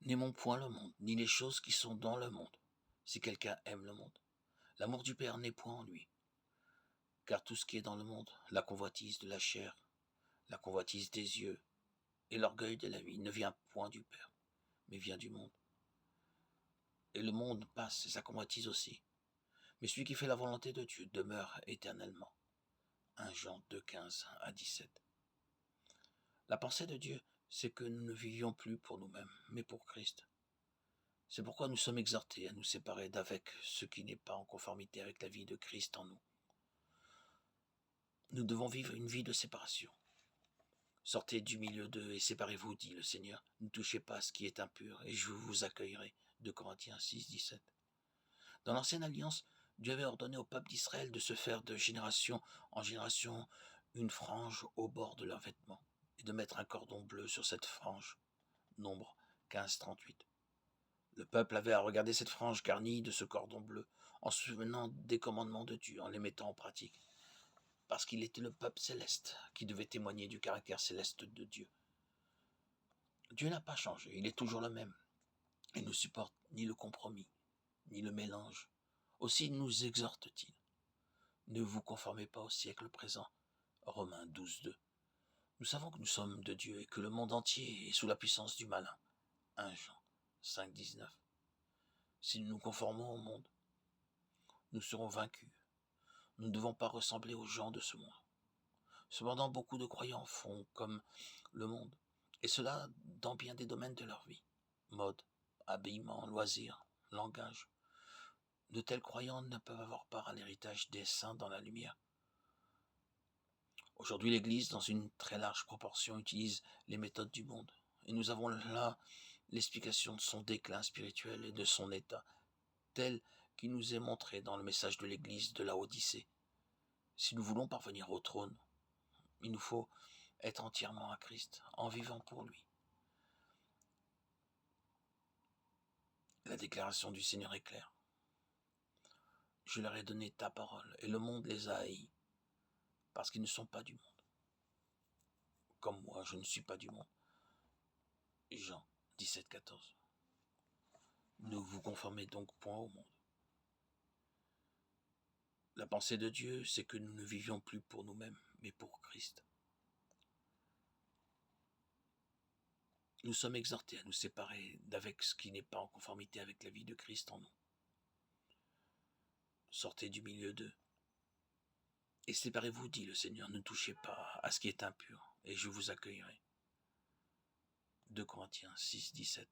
N'aimons point le monde, ni les choses qui sont dans le monde. Si quelqu'un aime le monde, l'amour du Père n'est point en lui. Car tout ce qui est dans le monde, la convoitise de la chair, la convoitise des yeux et l'orgueil de la vie, ne vient point du Père, mais vient du monde. Et le monde passe, et sa convoitise aussi. Mais celui qui fait la volonté de Dieu demeure éternellement. 1 Jean 2, 15 à 17. La pensée de Dieu, c'est que nous ne vivions plus pour nous-mêmes, mais pour Christ. C'est pourquoi nous sommes exhortés à nous séparer d'avec ce qui n'est pas en conformité avec la vie de Christ en nous. Nous devons vivre une vie de séparation. Sortez du milieu d'eux et séparez-vous, dit le Seigneur. Ne touchez pas à ce qui est impur, et je vous accueillerai. 2 Corinthiens 6, 17. Dans l'ancienne alliance, Dieu avait ordonné au peuple d'Israël de se faire de génération en génération une frange au bord de leurs vêtements, et de mettre un cordon bleu sur cette frange. Nombre 15, 38. Le peuple avait à regarder cette frange garnie de ce cordon bleu, en se souvenant des commandements de Dieu, en les mettant en pratique. Parce qu'il était le peuple céleste, qui devait témoigner du caractère céleste de Dieu. Dieu n'a pas changé, il est toujours le même. Il ne supporte ni le compromis, ni le mélange. Aussi nous exhorte-t-il. Ne vous conformez pas au siècle présent. Romains 12, 2. Nous savons que nous sommes de Dieu et que le monde entier est sous la puissance du malin. 1 Jean 5, 19. Si nous nous conformons au monde, nous serons vaincus. Nous ne devons pas ressembler aux gens de ce monde. Cependant, beaucoup de croyants font comme le monde, et cela dans bien des domaines de leur vie. Mode, habillement, loisirs, langage. De tels croyants ne peuvent avoir part à l'héritage des saints dans la lumière. Aujourd'hui, l'Église, dans une très large proportion, utilise les méthodes du monde. Et nous avons là l'explication de son déclin spirituel et de son état, tel qu'il nous est montré dans le message de l'Église de la Odyssée. Si nous voulons parvenir au trône, il nous faut être entièrement à Christ, en vivant pour lui. La déclaration du Seigneur est claire. Je leur ai donné ta parole, et le monde les a haïs, parce qu'ils ne sont pas du monde. Comme moi, je ne suis pas du monde. Jean 17, 14. Ne vous conformez donc point au monde. La pensée de Dieu, c'est que nous ne vivions plus pour nous-mêmes, mais pour Christ. Nous sommes exhortés à nous séparer d'avec ce qui n'est pas en conformité avec la vie de Christ en nous. Sortez du milieu d'eux. Et séparez-vous, dit le Seigneur, ne touchez pas à ce qui est impur, et je vous accueillerai. 2 Corinthiens 6, 17.